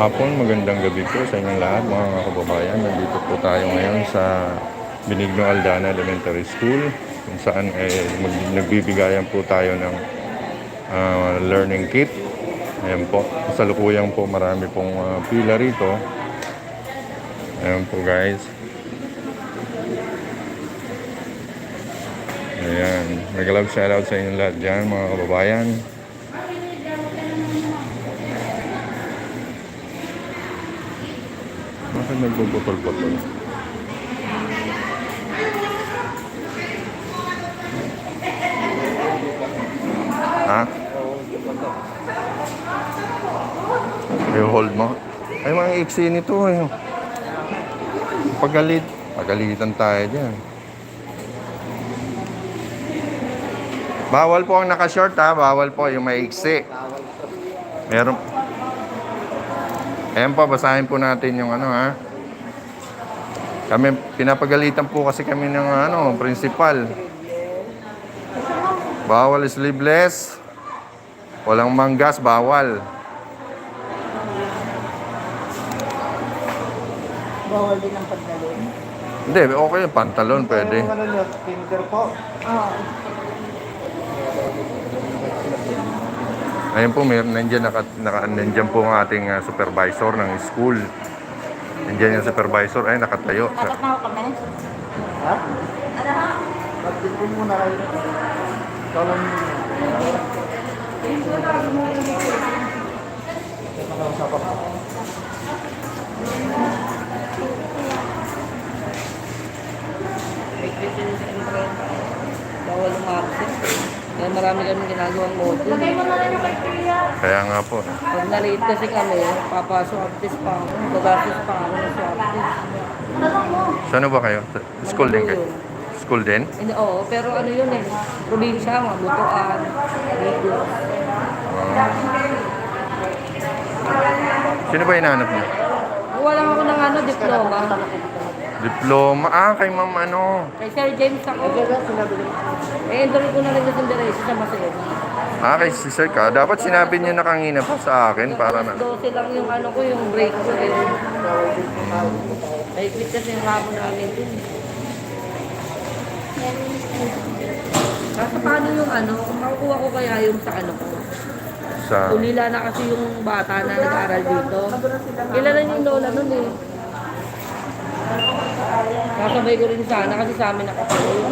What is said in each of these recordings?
Hapon, magandang gabi po sa inyong lahat mga kababayan. Nandito po tayo ngayon sa Benigno Aldana Elementary School kung saan nagbibigayan po tayo ng learning kit. Ayan po, kasalukuyang po marami pong pila rito. Ayan po guys. Ayan, nag-love shoutout sa inyong lahat dyan mga kababayan. Bakit nagbubutol-butol? Ha? I-hold mo? Ay, mga iksi nito eh. Pagalitan tayo dyan. Bawal po ang naka-short ha. Bawal po yung may iksi. Meron. Ayan po, basahin po natin yung ano ha. Kami, pinapagalitan po kasi kami ng principal. Bawal sleeveless. Walang manggas, bawal. Bawal din ang pantalon. Hindi, okay yung pantalon, pwede. Yung ano nyo, finger po. Oo. Ayun po, nandiyan po ang ating supervisor ng school. Nandiyan yung supervisor, ay nakatayo. Dapat na ako kami? Ha? Ano ha? Bakit po muna kayo? Ikaw lang muna. Nakakausap ako. Bawal umabsent. Kaya marami kami ginagawang module. Kaya nga po. Pag na-late kasi kami, papaswap test pa ako. Gagastos pa ako ng swap test. Saan ba kayo? School din kayo? School din? Hindi, oo, pero ano yun eh. Probinsya, mga Butuan, Ligos. Sino ba hinahanap niyo? Wala ako ng diploma. Diploma? Kay ma'am ano? Kay Sir James ako. Enroll ko na rin sa Sundareso sa Maseo. Kay si Sir ka. Dapat sinabi niyo na kanina pa sa akin para na. 12 lang yung ko, yung break ko eh. Ay, quit kasi yung ramo namin din. Kaso paano yung makukuha ko kaya yung sa ko? Sa... Ulila na kasi yung bata na nag-aaral dito. Kilala niyo yung lola nun eh. Kasabay ko rin sana kasi sa amin nakapagod.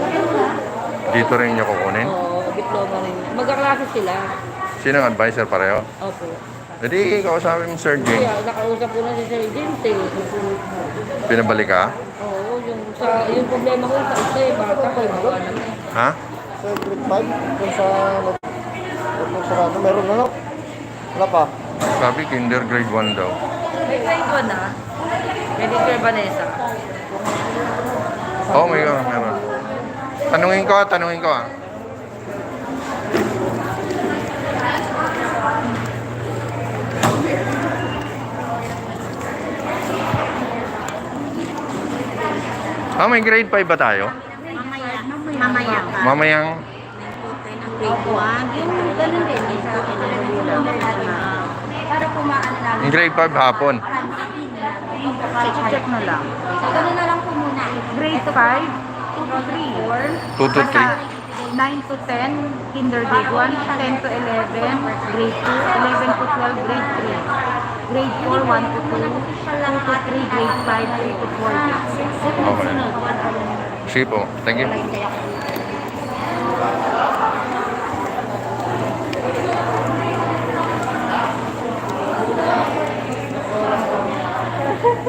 Dito rin niyo kukunin? Oo, diploma rin. Magkaklase sila. Sino ang advisor pareho? Opo. Hindi, kausapin mo Sir James. Kaya nakausap ko na si Sir James eh. Pinabalik ka? Oo, yung problema ko sa isa eh, bata ko, magawa na eh. Ha? Sa grade 5, kung sa... Kung sa ano, meron na no? Wala pa. Sabi kinder grade 1 daw. May grade 1 na. May Sir Vanessa. Oh my God, meron. Tanungin ko ah. May grade 5 ba tayo? Mamaya pa. Mamayang Grade 1, yung ganun din. Para kumaan namin. yung grade 5 hapon. Check na lang. Ganun na lang po muna. Grade 5, 2 to 3. 2 to 3. 9 to 10, kinder grade 1, 10 to 11, grade 2, 11 to 12, grade 3. Grade 4, 1 to 2, 2 to 3, grade 5, 3 to 4, grade 6. Okay. Sige po. Thank you.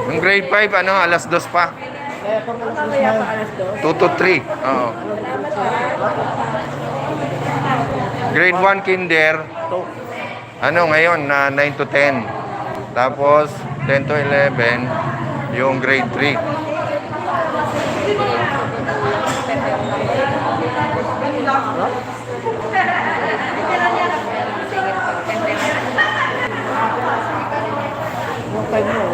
Yung grade 5, alas 2 pa. Kaya pang Mamaya pa alas 2. 2 to 3. Oo. Grade 1 kinder. Ngayon, na 9 to 10. Tapos, 10 to 11, yung grade 3. yung time mo.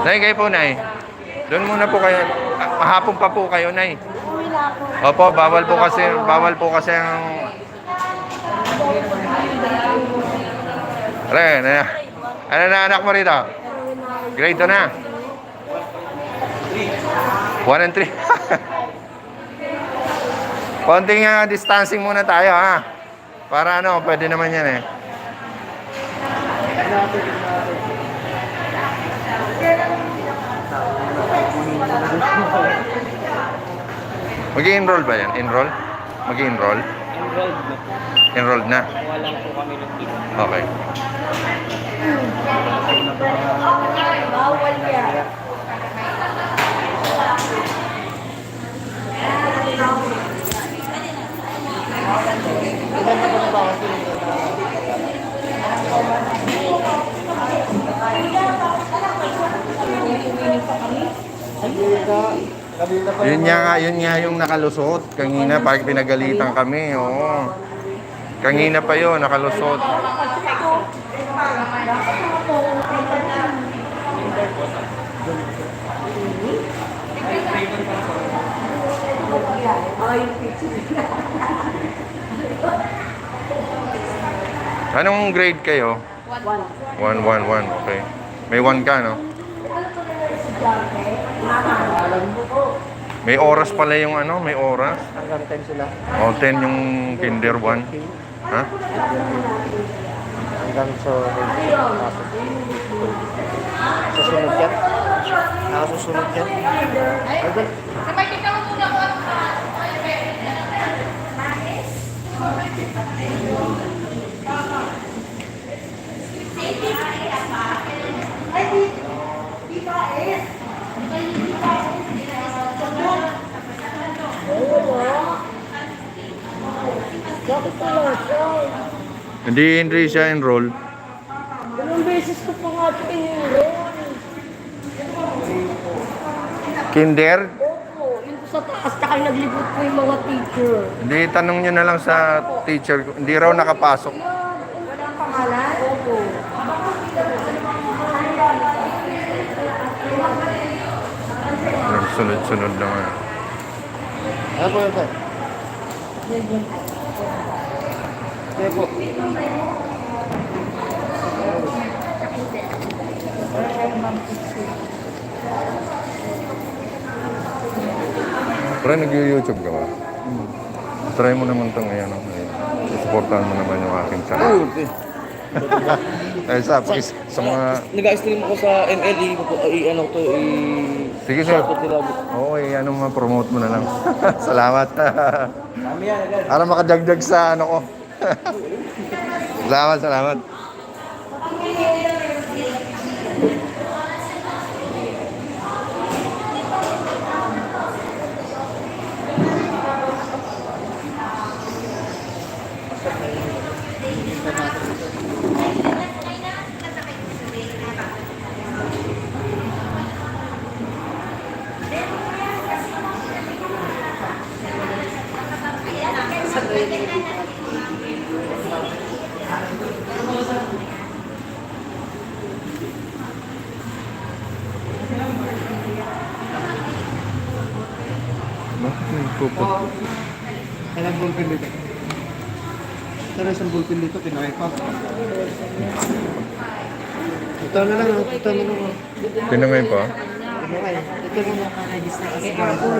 Nay, kayo po, Nay. Doon muna po kayo. Mahapon pa po kayo, Nay. Opo, bawal po kasi ang Ano na anak mo rito? Grade 2 na. 1 and 3. Konting distancing muna tayo ha. Para ano, pwede naman yan eh. Mag-i-enroll ba yan? Enroll? Mag-i-enroll? Enrolled na. Enrolled na? Walang po kami ng dito. Okay. Bawal yan. Yun nga yung nakalusot. Kanina, pag pinagalitan kami, oo. Kanina pa yun, nakalusot. Anong grade kayo? 1, 1, 1. Okay. May 1 ka, no? May oras pala yung ano, may oras. Hanggang 10 sila. O, 10 yung kinder 1. Ha? Hanggang sa susunod yan. Nakasusunod yan. Hindi siya enroll. Ilang beses ko pa nga ito in-enroll. Kinder? Opo, yung sa taas, tsaka naglibot po yung mga teacher. Hindi, tanong nyo na lang sa teacher. Hindi raw nakapasok. Walang pangalan? Opo. Sunod-sunod lang. Ano po yun, sir? Sige po. Pero nag-YouTube ka ba? Try mo naman itong ngayon. Supportahan mo naman yung aking channel. Sa mga... Nag-stream ako sa MLE. Ano to, Sige, sir. Oo, ano mo, promote mo na lang. Salamat. Para makadagdag sa ano ko. Salamat. Bakit may pupot? Kailang ballpen dito? Pero isang ballpen dito, tinakay pa. Ito na lang, ito na lang. Tinangay pa? Tinakay. Ito na lang.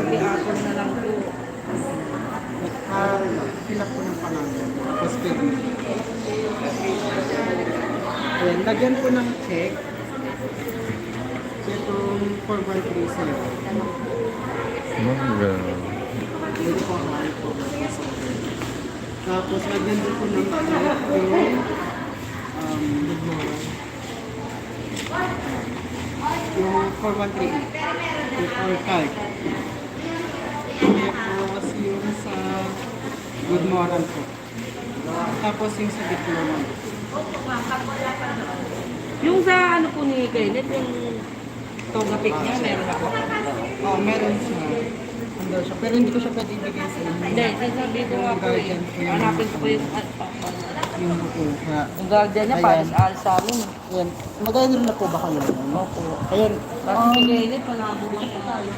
May apple na lang po. Pilap ko ng pangalan. Tapos pwede. Ayan, lagyan ko ng check. Itong 413 sa'yo. Pwede ko hali po. Tapos lagyan din ko ng check yung 413 yung all card. Tapos yung sa good moral po. Tapos yung sa diploma. Yung sa ano po ni Kenneth, yung toga pic niya, meron ako. Oo, meron siya. Ando siya. Pero hindi ko siya pwede ibigay sa inyo. Hindi, sasabi ko nga po eh. Hanapin ko po yung Yung buko. Kaya, yung guardian niya, para sa sa amin. yan. Magkano rin na po ba kayo? Opo. Ayan. Kasi si Kenneth, palabo lang po tayo.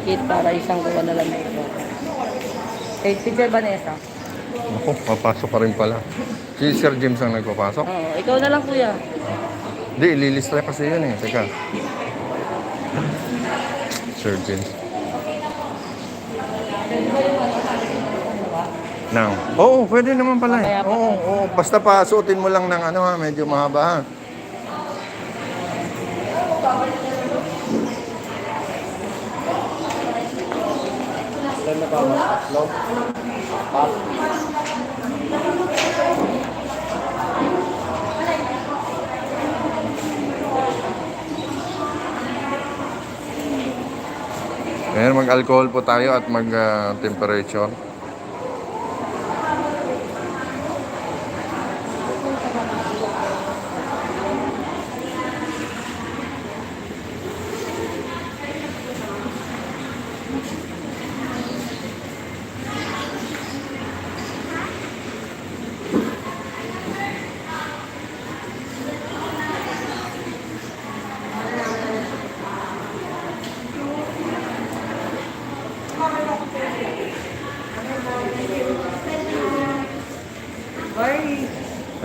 kit para isang kuha na lang ito. Kay Teacher Vanessa. Ako, papasok ka rin pala. Si Sir James ang nagpapasok? Oo, ikaw na lang kuya. Hindi, ililista kasi yun eh. Teka. Sir James. Now. Oo, pwede naman pala eh. Oo, oo. Basta pa suotin mo lang ng ano ha, medyo mahaba ha. Ilan na ba? Tatlo? Apat? Ngayon mag-alcohol po tayo at mag-temperature.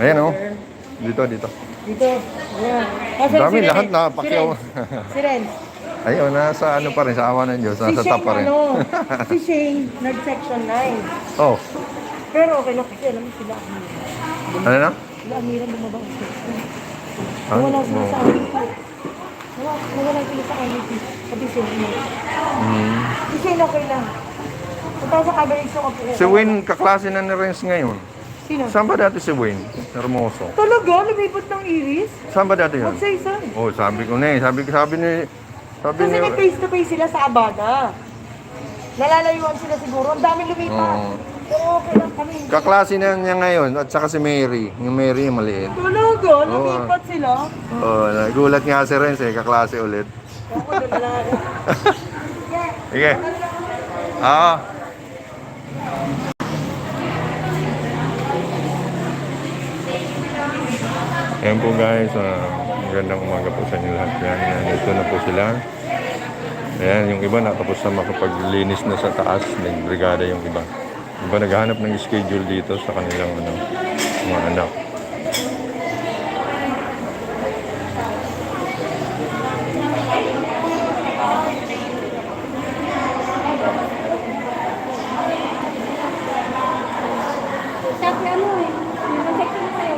Ayan o. Dito, dito. Dito. Ayan. Kasi Dami, si lahat Renz. na pakyaw. Si Renz. Ayun, nasa ano pa rin, sa awa ng Diyos. Si Nasa top Shane, pa rin. ano, si Shane, nag-section 9. Oh, Pero okay lang kasi alam mo sila. ano na? Sila Amira bumaba ang section. Ah, Nawala sila oh. sa RP. Nawala sila sa RP. Sabi Shane. Si Shane okay lang. Punta sa coverage yung ako. Si Wayne, kaklase na ni Renz ngayon. Sino? Saan ba dati si Wayne? Hermoso. Talaga? Lumipat ng Iris? Saan ba dati yun? Magsaysan. Oh, sabi ko na eh. Sabi ni... Kasi may face to face sila sa Abada. Nalalayuan sila siguro. Ang daming lumipat. Oo. Pero okay lang kami. Kaklase na niya ngayon at saka si Mary. Yung Mary yung maliit. Talaga? Lumipat sila? Oh, nagulat nga si Renz eh. Kaklase ulit. Ako doon na lang. Sige. Ah. Ayan po guys, magandang umaga po sa inyo lahat. Yan, dito na po sila. Ayan, yung iba nakapos na makapaglinis na sa taas. Nagbrigada yung iba. Yung iba naghahanap ng schedule dito sa kanilang mga anak. Sabi ano eh, protect na sa'yo.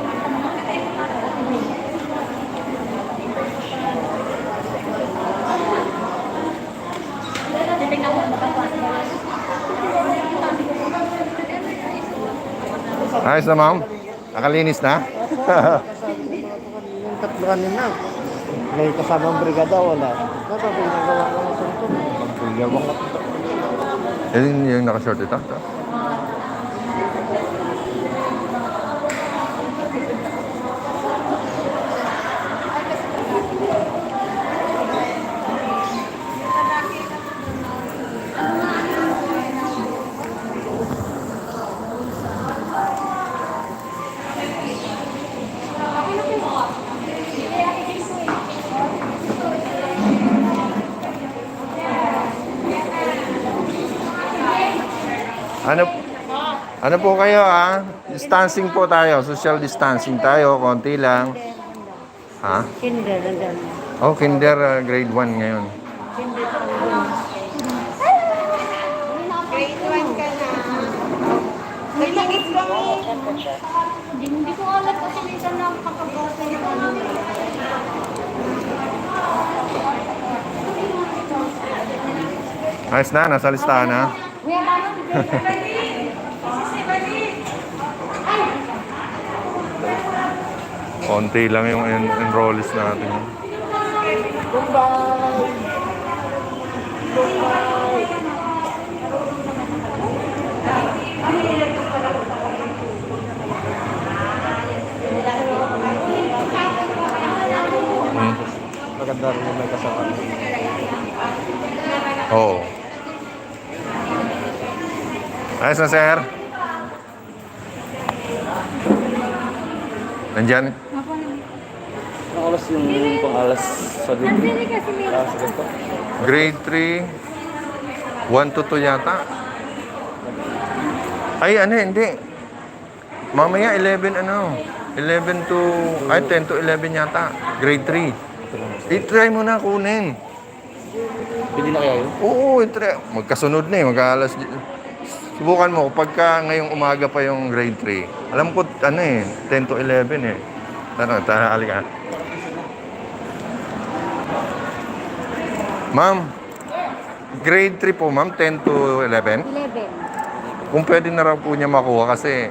Titignan mo Ayos na ma'am? Nakalinis na? Yung tatlo kanina. May kasamang brigada, wala. Dapat ginagawa ko ng suntok. Pagbigyawan ka. Yan yung nakashort ito. Ano po kayo Distancing po tayo. Social distancing tayo. Konti lang. Ha? Kinder, nandun. Oh, kinder grade 1 ngayon. Grade 1 ka na. Nagligit kami. Hindi ko alam kasi minsan lang kakabasa ko. Ayos na, nasa listahan na. Konti lang yung enrollees natin. Maganda rin yung may kasama. Oo. Ayos na, sir. Nandyan? Ang alas yung pang-alas sa dito. Kasi may Sa ganito. Grade 3. 1 to 2 yata. Ay, ano, hindi. Mamaya 11 ano. 11 to, ay 10 to 11 yata. Grade 3. I-try mo na kunin. Pili na kaya yun? Oo, i-try. Magkasunod na eh. Mag-alas. Subukan mo, pagka ngayong umaga pa yung grade 3. Alam ko, ano eh, 10 to 11 eh. Halika. Ma'am, grade 3 po ma'am, 10 to 11. 11. Kung pwede na raw po niya makuha kasi,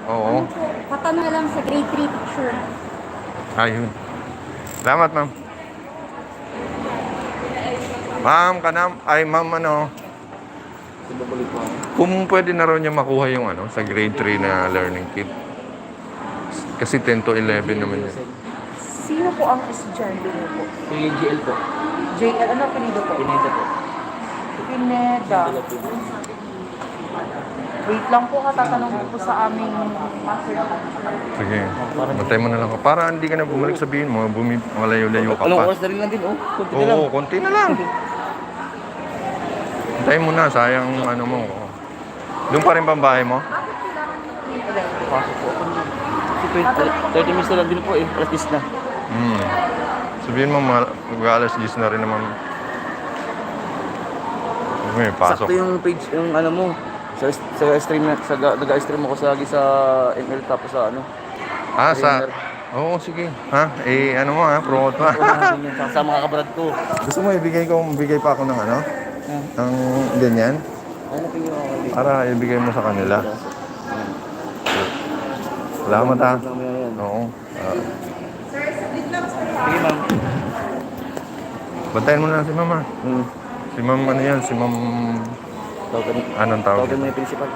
oo. Patanong na lang sa grade 3 picture. Ayun. Salamat ma'am. Ma'am, ma'am ano, kung pwede na raw niya makuha yung ano, sa grade 3 na learning kit. Kasi 10 to 11 naman yun. Sino po ang estudyante niyo po? Yung GL po. JL, ano apelido po? Pineda po. Pineda. Wait lang po, tatanong ko po sa aming master teacher. Sige, matay mo na lang ka. Para hindi ka na bumalik, sabihin mo, malayo-layo ka Anong pa. oras na rin lang din, oh. Kunti na lang. Oo, konti na lang. Antayin mo na, sayang ano mo. Doon pa rin ba ang bahay mo? Pasok po. Kasi 30 minutes na lang din po eh. Alas 10 na. Sabihin mo, mag-alas 10 na rin naman. May pasok. Sakto yung page, yung ano mo. Sa stream na, nag-stream ako sa ML tapos sa ano. Ah, Oo, sige. Ha? Ano mo ha? Promote mo. Sa mga kabrad ko. Gusto mo bigay pa ako ng ano? Ng ganyan? Ano po yung okay? Para ibigay mo sa kanila. Salamat ha. Oo. Sige ma'am. Bantayan mo na si mama. Si ma'am ano yan? Si ma'am... Anong tawag? Tawagan mo yung principal.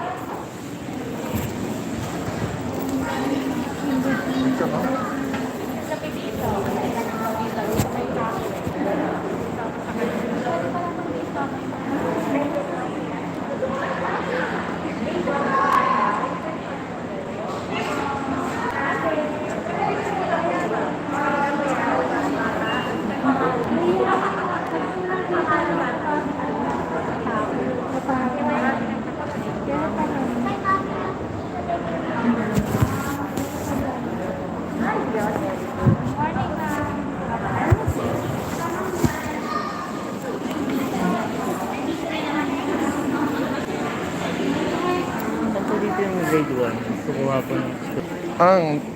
Ito dito yung grade 1. Kukuha po ng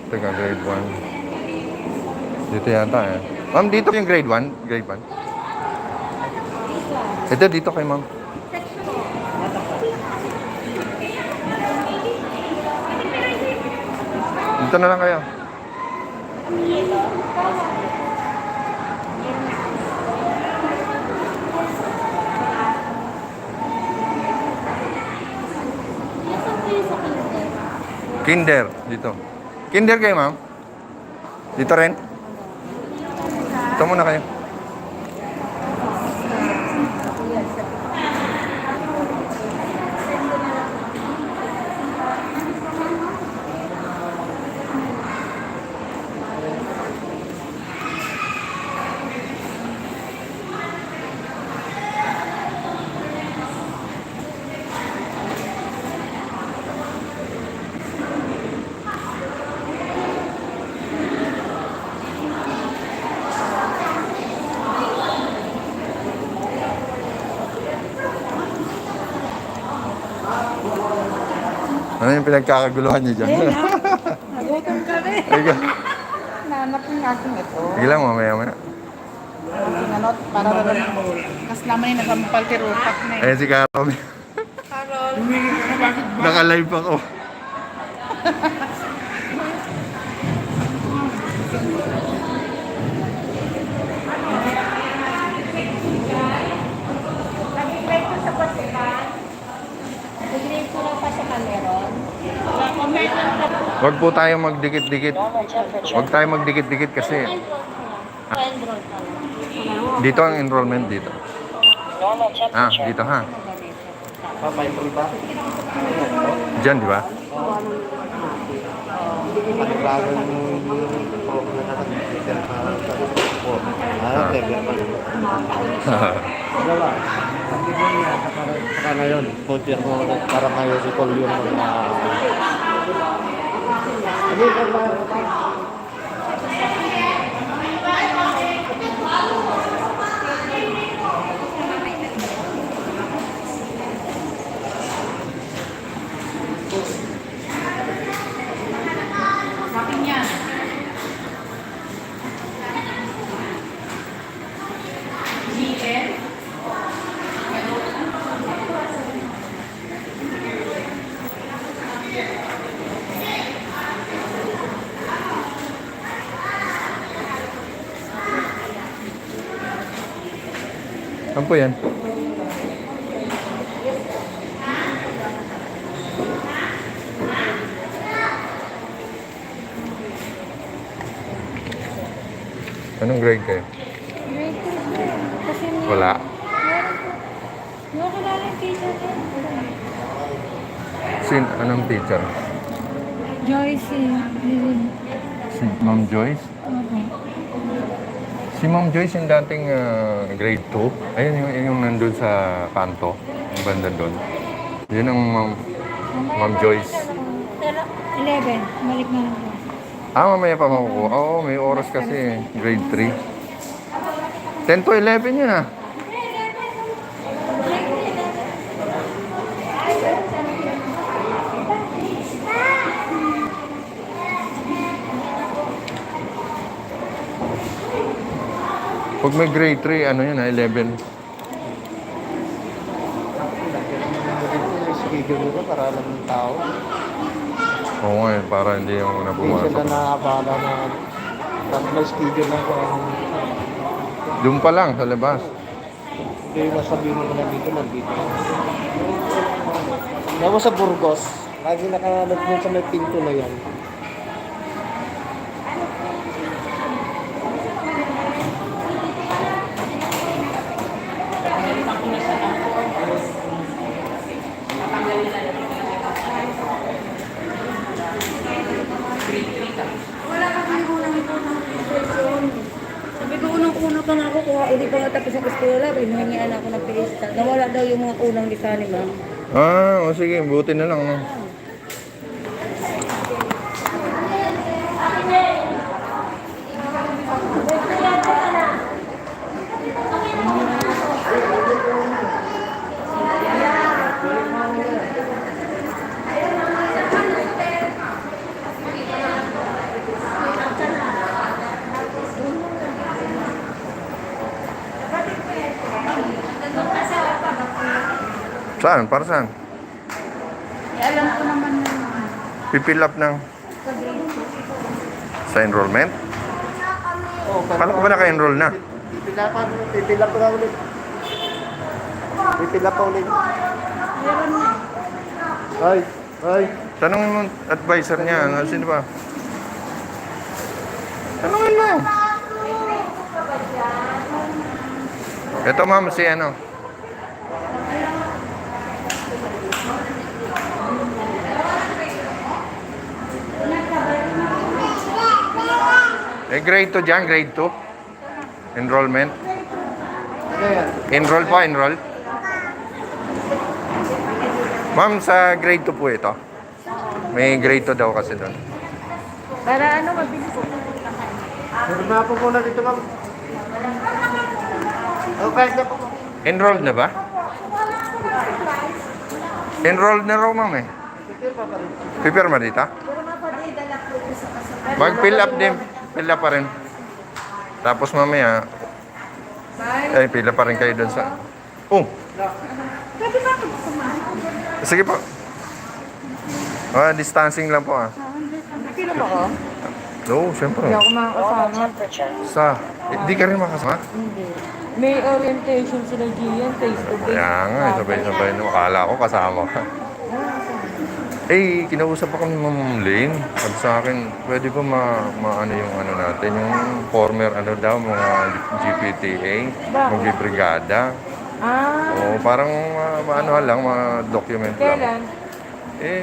Teka, grade 1. Dito yata eh. Ma'am, dito yung grade 1? Grade 1? Ito, dito kay ma'am. Dito na lang kayo. Kinder, dito. Kinder kayo, ma'am? Dito rin? Dito muna kayo. Ano yung pinagkakaguluhan niyo dyan? Nagutom kami. Sige. Nanak yung aking ito. Sige lang, mamaya-maya. Aking ano, para rin. Kas naman yung nagpampaltirupak na Eh, si Carol. Carol. Naka-live ako. Nag-grade ko sa pasipan. Nag-grade ko lang pa sa Cameron. Huwag po tayo magdikit-dikit. Huwag tayo magdikit-dikit kasi Enroll ka lang. dito ang enrollment dito. Ah, dito ha. Papaintol ba? Diyan, di ba? Panibago yung program na natin. Opo. Okay. Dalawa. Hindi mo niya. Saka ngayon. Kunti ako para ngayon si Paul yung mga... Hindi ka ba? Ano po yan? Anong grade kayo? Grade 2 kasi Wala. Hindi ko kilala yung teacher ko. Anong teacher? Joyce Lilin. Si Ma'am Joyce? Opo. Si Ma'am Joyce yung dating grade 2. Ayun yung nandun sa kanto. Yung banda doon. Yun ang Ma'am Joyce. 11. Balik na lang po. Mamaya pa makukuha. Oo, may oras kasi. Grade 3. 10 to 11 yun ah. Pag may grade 3, ano yun ah, 11. Schedule nito para alam ng tao. Oo nga, para hindi yung una Hindi pumasok. sila nakakabala na tapos may schedule na kung Doon pa lang, sa labas. hindi yung masabihin mo na dito, nandito. Naman sa Burgos, lagi nakalat mo sa may pinto na yan. Sabi ko unang-una pa nga ako kuha, hindi pa nga tapos ang eskwela, hiningian ako ng pista. Nawala daw yung mga unang lisan ni ma'am. O sige, buti na lang. No? Saan? Para saan? Alam ko naman na Pipill up ng sa enrollment? Oh, Paano ka ba naka-enroll na? Pipila pa na ulit. Pipila pa ulit. Ay. Tanongin mo advisor niya. Ano, sino ba? Tanongin mo. Ito ma'am, si ano? Grade 2 dyan, grade 2. Enrollment. Ano yan? Enroll pa, enroll. Ma'am, sa grade 2 po ito. May grade 2 daw kasi doon. Para ano, mabilis po. Norma po muna dito, ma'am. Okay na po. Enrolled na ba? Enrolled na raw, ma'am eh. Pipirma dito? Mag-fill up din. Fill up pa rin. Tapos mamaya, fill up pa rin kayo doon sa... Sige po. Distancing lang po ah. Sino ba ko? Oo, syempre. Hindi ako makakasama. Hindi ka rin makasama? Hindi. May orientation sila Gian, face to face. Kaya nga, sabay-sabay na. Akala ko kasama ka. Kinausap ako ni Ma'am Lane. Sabi sa akin, pwede ba ano yung ano natin, yung former ano daw, mga GPTA, magbibrigada. Oo, parang ano lang, mga document lang. Kailan?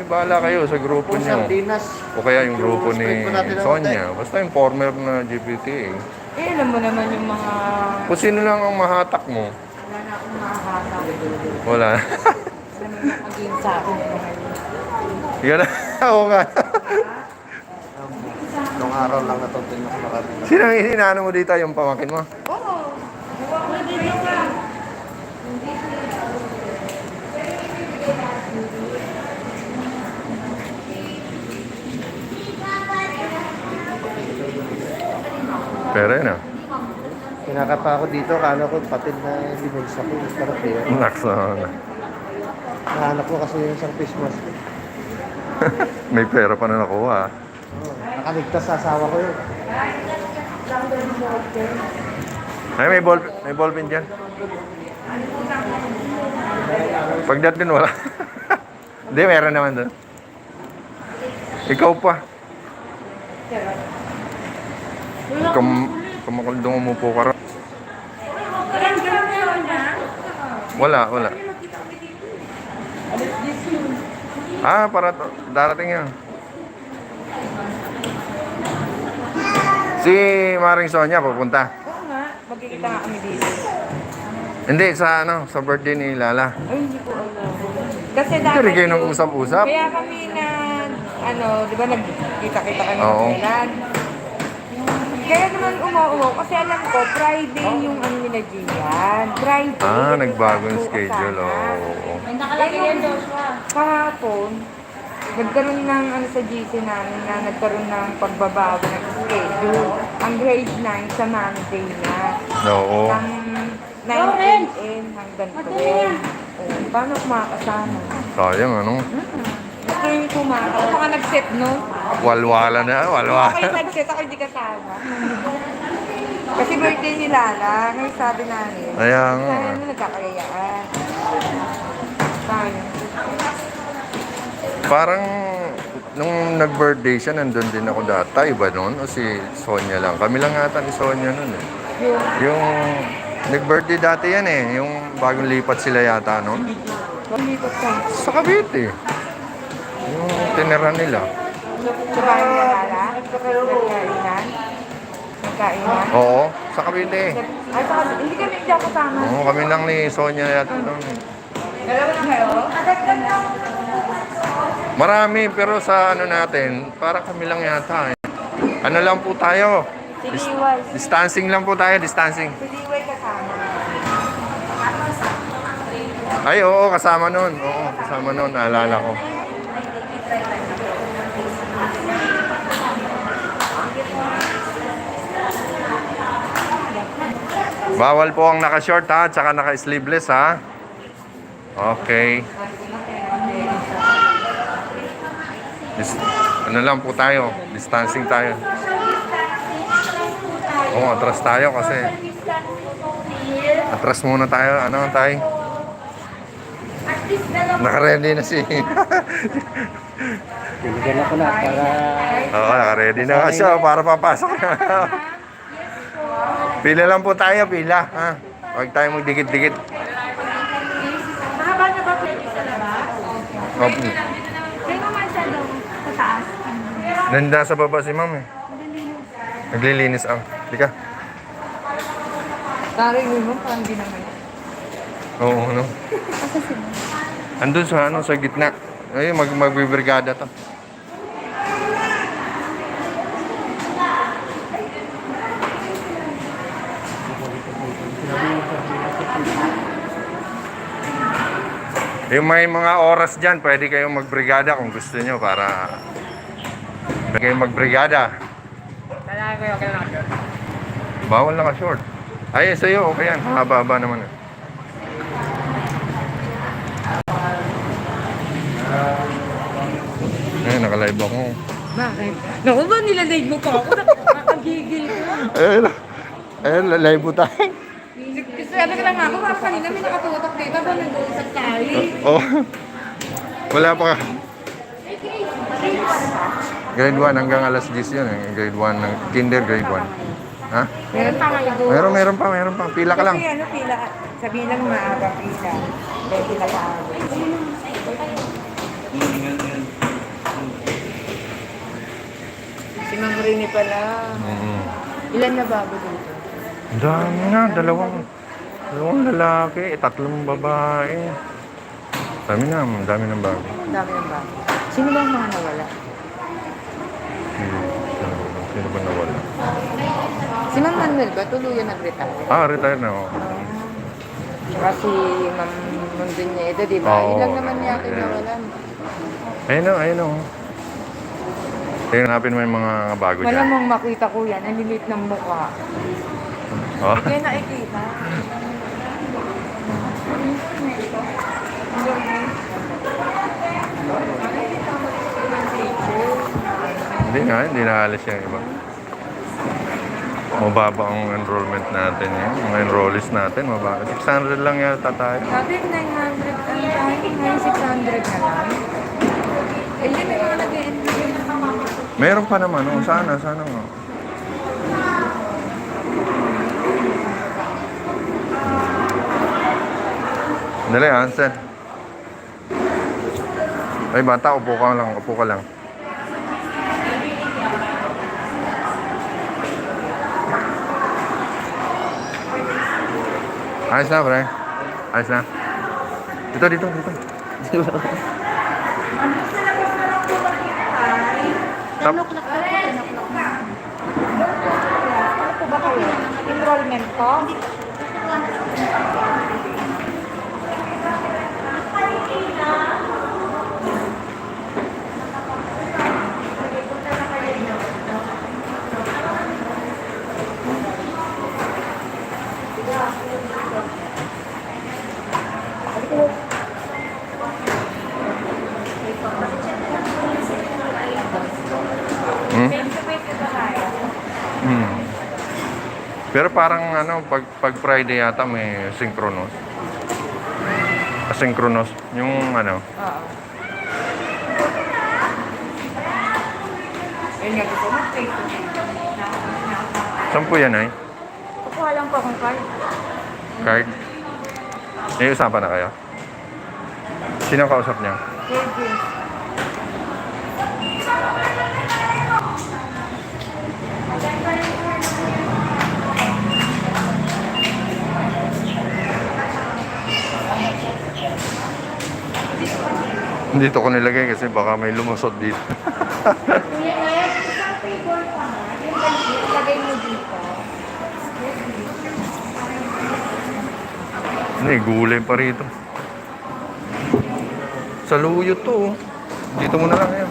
Bahala kayo sa grupo niyo. Sardinas. O kaya yung grupo ni Spread po natin ang Sonia. Basta yung former na GPTA. Eh, alam mo naman yung mga... Kung sino lang ang mahatak mo. Wala na akong makakata. Wala. Ano yung maging sa akin yung mga yun. Yan na. Oo nga. Nung araw lang natutunan ako nakabili. Sino ang inaano mo dito yung pamangkin mo? Oo. Hindi ka. Pero yun ah. Kinakapa ako dito, kala ko patid na binulsa ko. Sarap yun. Nakso. Nahanap ko kasi yung isang face mask. May pera pa na nakuha. ah. Nakaligtas sa asawa ko yun. Ay, may ballpen dyan. Pagdat din wala. Hindi, meron naman doon. Ikaw pa. Kumakaldong umupo ka rin. Wala. Ah, para darating yan. Si Maring Sonia pupunta. Oo nga. Magkikita nga kami dito. Hindi, sa birthday ni Lala. Ay, hindi ko alam. Kasi Hindi dapat rin kayo nang yung- usap-usap. Kaya kami na, di ba nagkita-kita kami Oo. ng kailan. Kaya naman umuuwi kasi alam ko, Friday yung ano nila Gian. Friday. Ah, kasi nagbago yung Sabado schedule. kasama. Oo. May nakalagay yan, Joshua. Kahapon, nagkaroon ng ano sa GC namin na nagkaroon ng pagbabago ng schedule. Ang grade 9 sa Monday na. Oo. Ang 9 a.m. hanggang 12. Oh, paano kumakasama? Sayang, ano? Gusto yung kumakasama. Ako ka nag-set nun. Walwala na, walwala. Ako yung nag-set, ako hindi kasama. Kasi birthday ni Lala, ngayon sabi namin. Kaya nga. Sana na nagkakayaan. Sayang. Parang nung nag-birthday siya, nandun din ako data. Iba nun? O si Sonia lang? Kami lang ata ni Sonia nun eh. Yung Yung nag-birthday dati yan eh. Yung bagong lipat sila yata nun. lumipot ka. Sa Cavite. Yung tinira nila. Sa bahay ni Lala, nagkainan. Nagkainan. Oo, sa Cavite. Ay, saka, hindi kami hindi ako kasama. Oo, kami lang ni Sonia yata nun eh. Dalawa na kayo? Marami, pero sa ano natin, para kami lang yata eh. Ano lang po tayo? Si Liway. Distancing lang po tayo, distancing. Si Liway kasama. Ay, oo, kasama nun. Oo, kasama nun, naalala ko. Bawal po ang naka-short ha, tsaka naka-sleeveless ha. Okay. Ano lang po tayo, distancing tayo. Oo, atras tayo kasi. Atras muna tayo, ano tayo? Naka-ready na si... Binigyan ako na para... Oo, naka-ready na nga siya para papasok na. Pila lang po tayo, pila. Ha? Huwag tayo magdikit-dikit. Mahaba na ba pwede sa labas? Okay. Kaya naman siya daw sa taas. Nanda sa baba si ma'am eh. Naglilinis ang. Di ka? Taray mo, parang di naman. Oo, ano? Andun sa ano, sa gitna. Ay, magbibrigada to. Yung may mga oras dyan, pwede kayong magbrigada kung gusto nyo para pwede kayong magbrigada. Lalaki ko yung kailangan. Bawal na ka-short. Ay, sa'yo, okay yan. Haba-haba naman. Ay, nakalive ako. Bakit? Naku ba, nilalive mo pa ako? Nakagigil ko. Ayun, live po tayo. Kasi ano lang ako, parang kanina may nakatutok dito ba nag-uusap tayo. Oh. Wala pa ka. Grade 1 hanggang alas 10 yun. Grade 1 ng kinder, grade 1. Ha? Meron pa kayo. Meron pa. Pila ka lang. Kasi ano, pila, sabihin lang maaga pila. Dahil pila ka aga. Si Ma'am Rini pala. Mm. Ilan na bago dito? Ang dami na, dalawang lalaki, tatlong babae. Dami na, ang dami ng bago. Ang dami ng bago. Sino ba ang mga nawala? Sino ba nawala? Si Ma'am Manuel ba? Tuluyan nag-retire. Retire na ako. Tsaka si Ma'am Mondoñedo, di ba? Oo. Yun lang naman yata yung Yeah. nawalan. Ayun o. Tingnan mo yung mga bago dyan. Malamang makita ko yan. Ang lilit ng mukha. Oh. Kaya nakikita. Hindi na alis yung iba. Mababa ang enrollment natin yun. Mga enrollees natin, mababa. 600 lang yata tayo. Sabi 900 ang tayo. Ngayon 600 na lang. Eh, yun may mga nag-enroll. Meron pa naman, oh. Sana nga. Dali, Hansen. Ay, bata, upo ka lang. Ayos na, pre. Ayos na. Dito. Tap. 10 o'clock na po, 10 o'clock na. Ano po ba kayo? Enrollment ko? Hmm? Hmm. Pero parang pag Friday yata may synchronous. Asynchronous. Yung Oo. Ayun nga gusto mo. saan po yan ay? Kukuha lang po akong card. Card? May usapan na kayo? Sino ang kausap niya? Sige. Dito ko nilagay kasi baka may lumusot dito. Kuya Ed, isang table pa nga. Yung lagay mo dito. Hindi, gulay pa rito. Sa luyo to. Oh. Dito muna lang yan.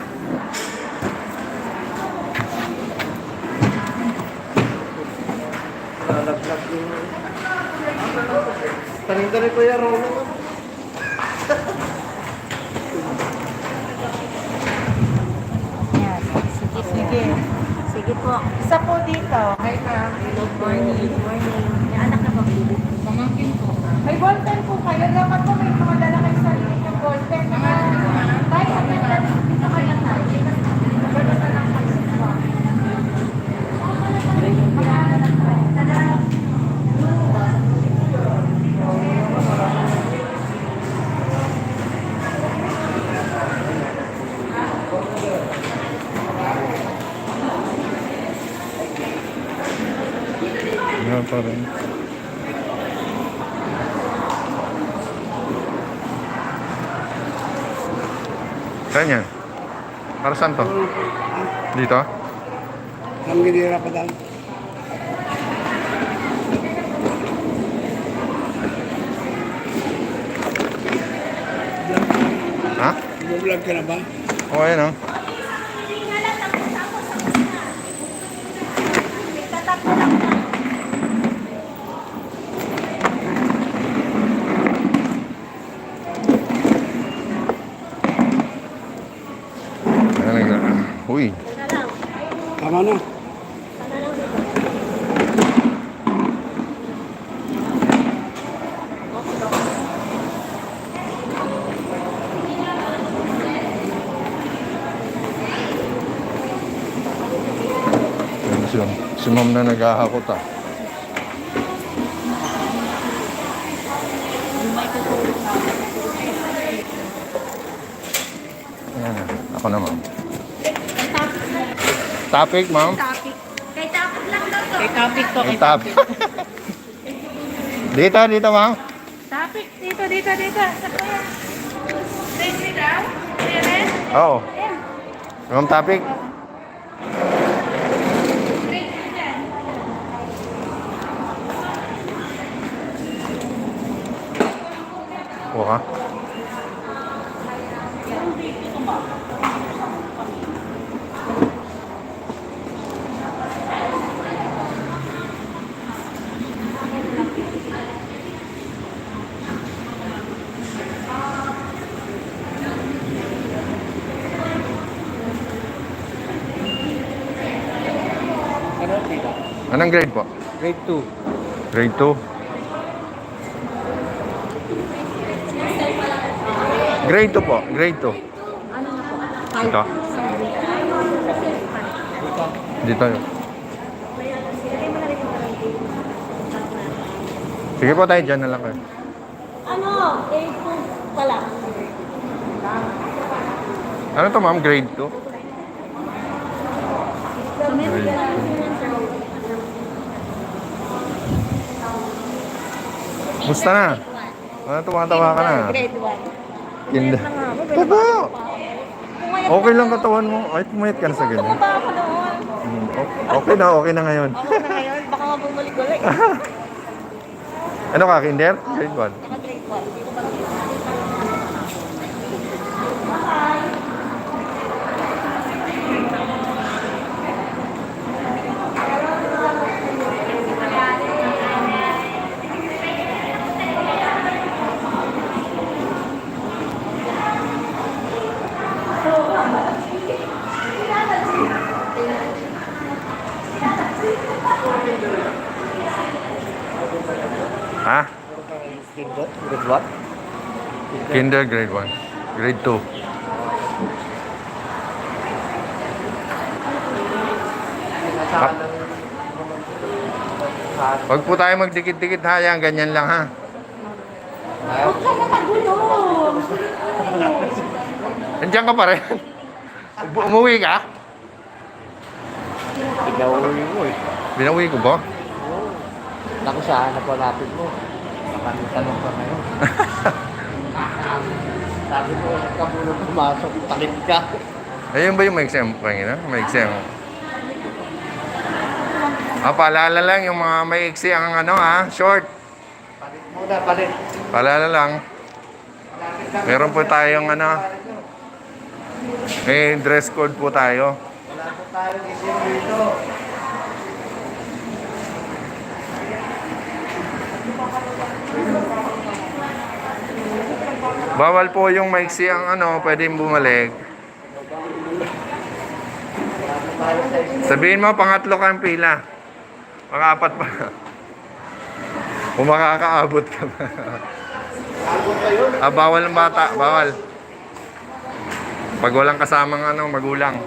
Lalaglag yung... Tanim-tanim ko yung Rolo. Yan. Sige. Sige po. Isa po dito. Hi ma'am. Good morning. Good morning. May anak na ba? Pamangkin po. May ballpen po kayo. Dapat po may mga dala kayo sa inyo yung ballpen. Tayo, ano yan? Dito kayo tayo. Gano'n na lang kayo. Nga pa rin. Saan yan? Para saan to? Dito? Ang ginira pa dahil. Ha? Vlog ka na ba? Oo, ayan o. Uy, Tama na. si ma'am na naghahakot ah. Ayan na, ako na ma'am. Topic, ma'am? Topic. Kay topic lang daw to. Topic to May topic. Dito, ma'am. Topic, dito. Grade 3 daw? Ayan. Oo. Ma'am, topic. Kuha. Ano, tita? Anong grade po? Grade 2. Grade 2. Grade 2 po. Grade 2. Ano na po? Ito. Dito yun. Sige po tayo dyan na lang kayo. Ano? Grade 2 pala. Ano to ma'am? Grade 2? Grade 2. Musta na? Ano, tumatawa ka na? Grade 1. Hindi. Taba! Okay lang katawan mo. Ay, pumayat ka na sa ganyan. Tumaba ako noon. Okay na ngayon. Okay na ngayon. Baka nga bumalik ulit. Ano ka, kinder? Grade 1. Naka grade 1. Hindi ko ba Ha? Grade 1? Kinder, grade 1. Grade 2. Huwag po tayo magdikit-dikit ha, yan, ganyan lang ha. Huwag ka na magulo. Nandiyan ka pa rin. Umuwi ka? Pinauwi mo eh. Binawi ko ba? Naku, saan napalapit mo? Tanong ka ngayon. Sabi ko, nagkabulong pumasok, takip ka. Ayun ba yung may exam po kanina? May exam. Paalala lang yung mga may exam ang ano ha, short. Palit muna, palit. Paalala lang. Meron po tayong ano, may dress code po tayo. Wala po tayo isin dito. Bawal po yung maiksi ang ano, pwedeng bumalik. Sabihin mo, pangatlo kang pila. Pang-apat pa. Kung makakaabot ka pa. Bawal ng bata, bawal. Pag walang kasamang ano, magulang.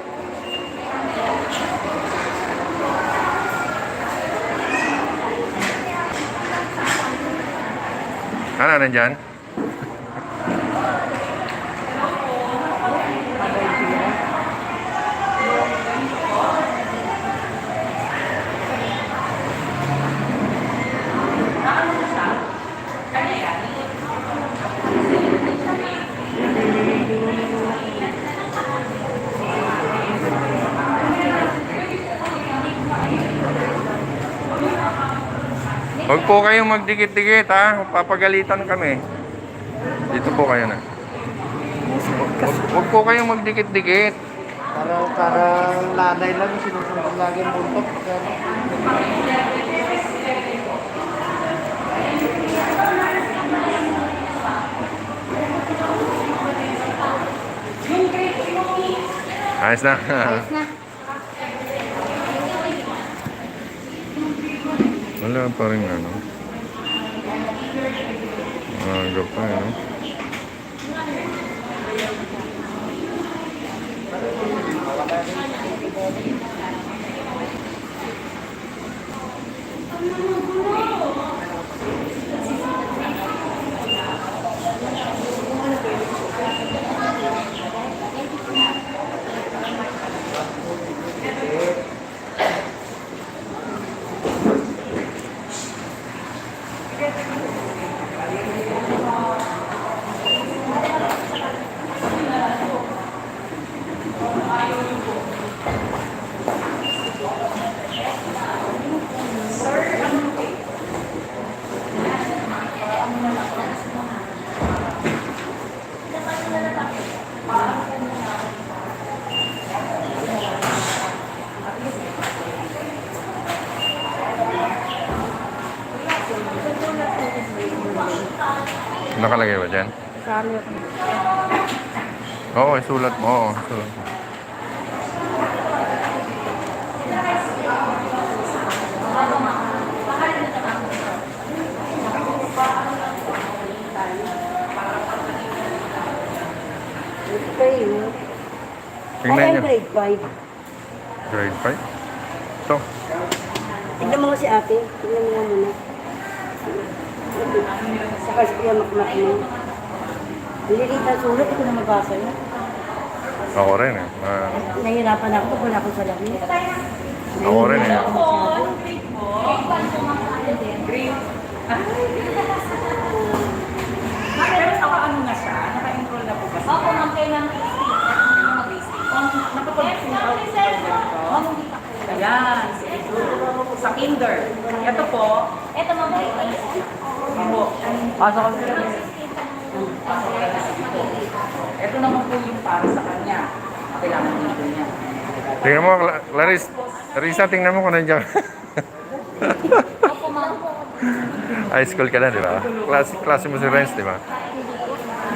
Ano, nandyan? Huwag po kayong magdikit-dikit ha. Papagalitan kami. Dito po kayo na. Huwag po kayong magdikit-dikit. Parang nanay lang, sinusunod lagi ang buntot. Ayos na. Ayos na. Wala pa rin ano. Aga pa ano. Nakalagay ba dyan? Salary. Oo, isulat mo. Oo, isulat mo. Tingnan nyo. Grade 5. Grade 5. Ito. Tignan mo si ate. Tignan mo nga muna. Saka si Kuya Makmak mo. Nililita sulat, ito na mabasa yun. Ako rin eh. Nahihirapan ako pag wala akong salamin. Ako rin eh. Pero naka-ano na siya? Naka-enroll na po ba siya? Opo, ma'am, kailangan Nakapag-print out po ba dito? Ayan, sige. Sa kinder. Ito po. Ito, ma'am, Ako. Pasok ko. Ito naman po yung para sa kanya. Kailangan dito niya. Tingnan mo, Clarice. Larissa, tingnan mo kung nandiyan. Opo, ma'am. High school ka na, di ba? Klase mo si Renz, di ba?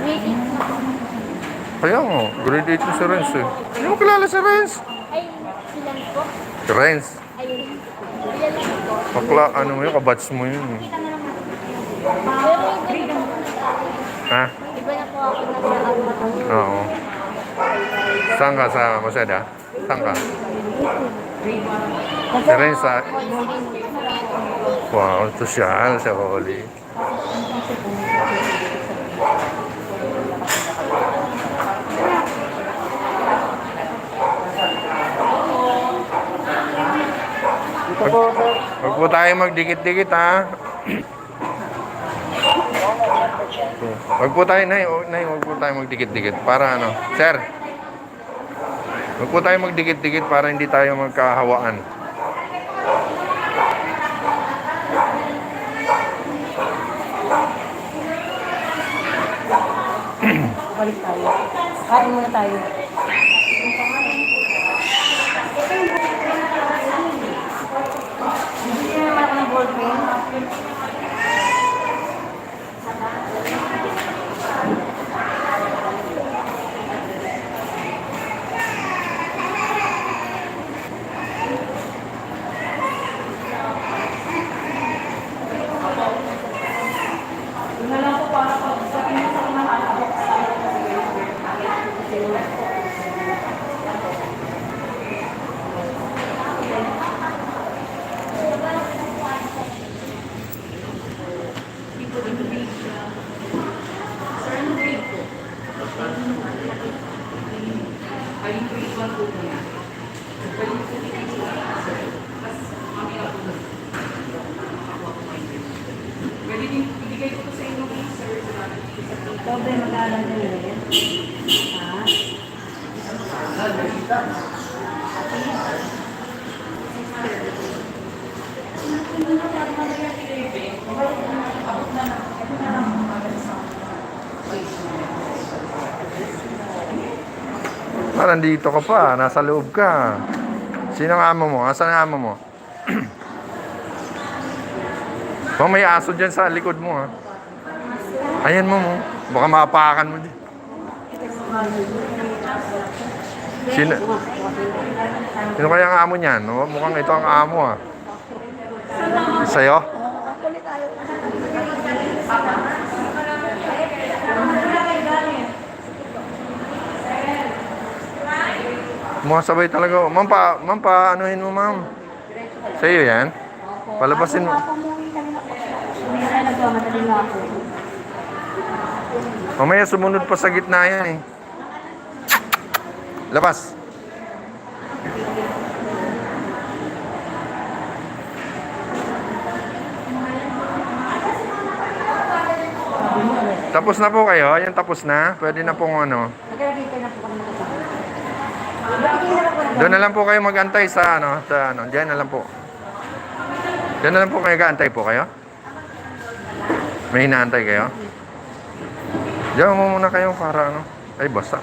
Grade Kaya mo, grade 8 mo si Renz eh. Hindi mo kilala si Renz? ay silang po. Si Renz. Ayun. Ilan lang po. Ano mo yun, kabats mo yun. Pero iba na po. Ha? Iba na po ako nasa Oo. Saan ka sa Maseda? Saan ka? Si Renz sa... Wow, sosyal sa Holy. Huwag po tayo magdikit-dikit, ha? Huwag po tayo, Nay, huwag po tayo magdikit-dikit. Para ano? Sir, huwag po tayo magdikit-dikit para hindi tayo magkahawaan. Balik tayo. Kain muna tayo. Bibili naman ako ng ballpen. Ikaw ba yung mag-aaral na yun? Ha? Nandito ka pa, nasa loob ka. Sino ang amo mo? Asan ang amo mo? May aso dyan sa likod mo, ha? Ayan mo. Baka maapakan mo dyan. Sino kaya ang amo niyan? Mukhang ito ang amo, ha? Sa'yo? Mukhang sabay talaga. Ma'am, anuhin mo, ma'am. Sa'yo yan? Palabasin mo. Mamaya sumunod pa sa gitna yan eh. Labas. Tapos na po kayo? Yung tapos na? Pwede na pong ano? Doon na lang po kayo mag-antay sa ano? Diyan na lang po. Diyan na lang po kayo mag-antay po kayo? May hinaantay kayo? Diyan mo muna kayo para ano? Ay, basta.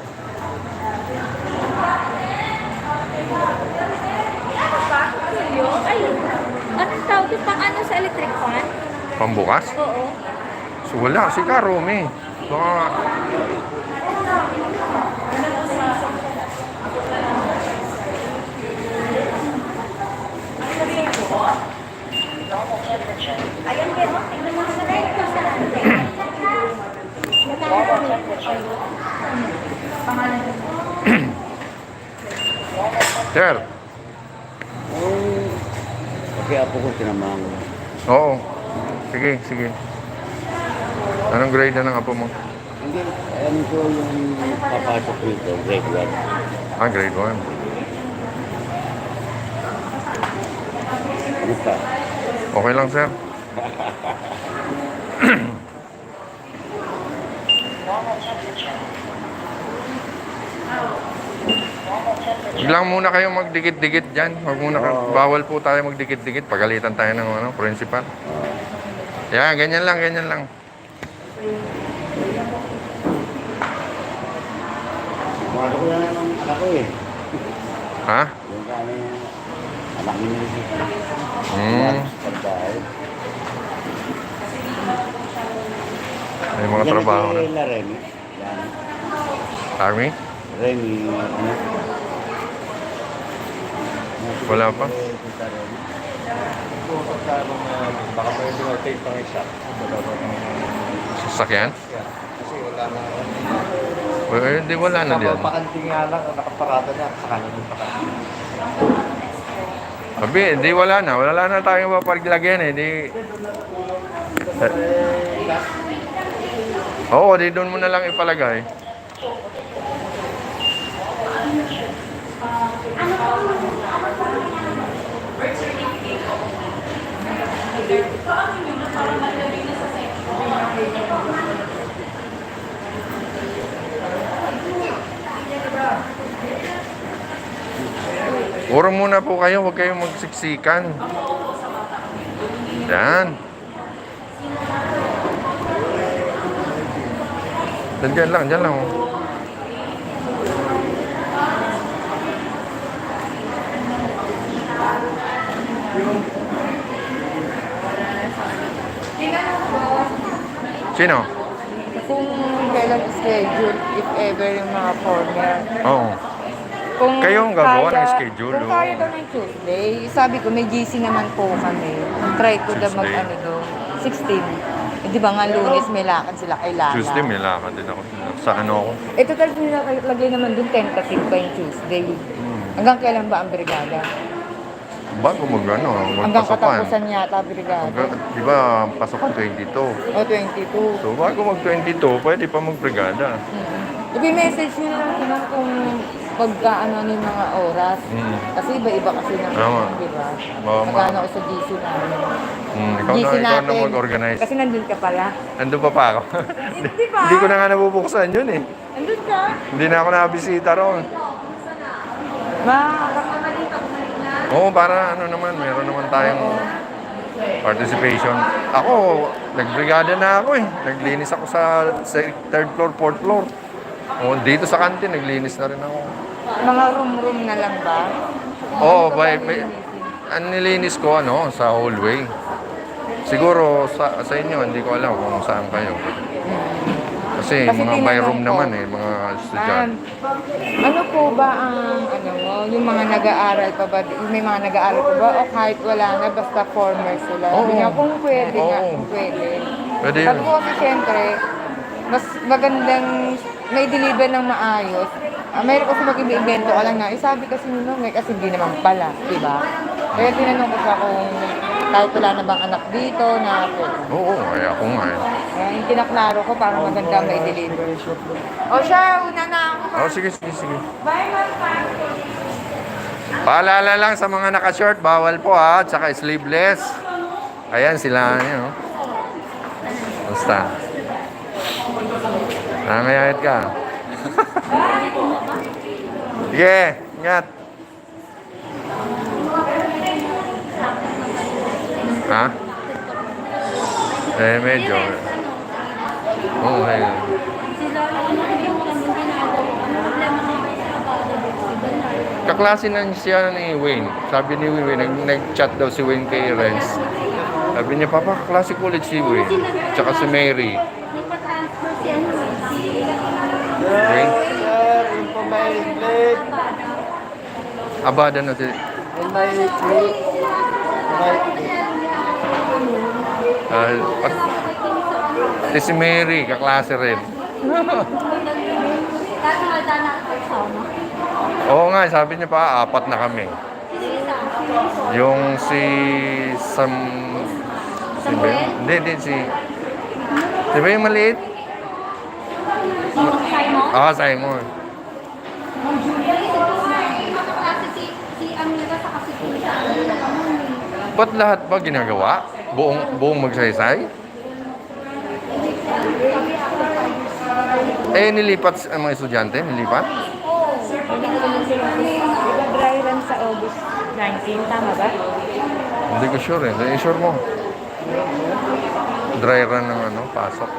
Ay, anong tawag yung pang ano sa electric fan? Pambukas? Oo. So, wala, si Karome. Baka... Sir, Okay, apo ko tinamang. oo. Sige, sige. Anong grade na ng apo mo? Hindi, ano ko yung papasok dito, grade 1. Ah, grade 1. Ano pa? Okay lang, sir. Biglang muna kayo magdikit-dikit dyan. Huwag muna bawal po tayo magdikit-dikit. Pagalitan tayo ng principal. Yan, ganyan lang, ganyan lang. Mahalo ko na ng anak ko eh. Ha? Yung kami, anak niya nito. Pagbahay. May mga trabaho na. Yan Remy. Yan. Army? Remy, ano? Wala pa? Baka pwede mag-take pang isa. Sasakyan? Kasi wala na. Hindi, wala na diyan. Pakanting nga lang, nakaparada niya. Sa kanya yung pakanting. Sabi, hindi wala na. Wala na tayong mapaglagyan eh. Di... Oo, di doon mo na lang ipalagay. Puro muna po kayo, huwag kayong magsiksikan. Yan. Diyan lang, diyan lang. Sino? Kung kailan schedule, if ever yung mga former. Oo. Kung Kayo ang gagawa ng kaya- schedule, Kung oh. kaya daw ng Tuesday, sabi ko may GC naman po kami. Try ko daw Tuesday. mag-ano doon. 16. Eh, di ba nga lunes may lakad sila kay Lala. Tuesday may lakad din ako. Sa ano ako? Eh, total nilagay naman doon, tentative pa yung Tuesday. Hanggang kailan ba ang brigada? Bago ano, Hanggang magpasokan. katapusan yata brigada. Di ba, pasok ang 22. O, 22. So, bago mag-22, pwede pa mag-brigada. I-message nyo na lang naman kung pagkaano yung mga oras. Kasi iba-iba kasi ng Tama. di ba? Mama. Magkano ako sa GC namin. Ikaw GC na natin. mag-organize. Kasi nandun ka pala. Nandun pa ako. Di ba? Hindi ko na nga nabubuksan yun eh. Nandun ka? Hindi na ako nakabisita roon. Makakamalit ako na. Oo, para ano naman, meron naman tayong participation. Ako, nagbrigada na ako eh. Naglinis ako sa third floor, fourth floor. O, dito sa kantin, naglinis na rin ako. Mga room-room na lang ba? Oo, ang nilinis ko ano, sa hallway. Siguro sa inyo, hindi ko alam kung saan kayo. Kasi mga tinanong by room ko, naman eh, mga estudyante. Ano po ba ang ano mo, yung mga nag-aaral pa ba, may mga nag-aaral pa ba o kahit wala na basta formers sila? Oo. Sabi niya, kung pwede nga, Oo. kung pwede. Pwede Sabi yun. ko kasi syempre, mas magandang may deliver ng maayos. Mayroon kasi mag-invento ka lang na, sabi kasi nung kasi hindi naman pala, di ba? Kaya tinanong ko siya kung kahit wala na bang anak dito na pwede. Oo, ay ako nga eh. Yung kinaklaro ko para maganda may deliver. O siya, una na ako. Oh, sige, sige, sige. Bye, Ma'am. Paalala lang sa mga naka-short, bawal po ha, at saka sleeveless. Ayan sila, yun. Basta. Nangayayat ka. Sige, ingat. Ha? Eh, medyo. Oo, medyo. Kaklase na siya ni Wayne. Sabi ni Wayne, nag-chat daw si Wayne kay Renz. Sabi niya, Papa, klase ulit si Wayne. Tsaka si Mary. Nagpa-transfer si ano eh, si... Wayne? Sir, yung po may plate. Abada na si... Yung may plate. May Pati si Mary, kaklase rin. Dati malta na ako kasama. Oo nga, sabi niya pa, 4 na kami. Yung si Sam... Si ba yun? Hindi, si... Si ba yung maliit? Simon? Ah, Simon. Kasi si Amira sa kasi si Ba't lahat ba ginagawa? Buong magsaysay? Nilipat ang mga estudyante? Nilipat? Dry run sa August 19, tama ba? Hindi ko sure eh. Sure mo? Dry run ng pasok.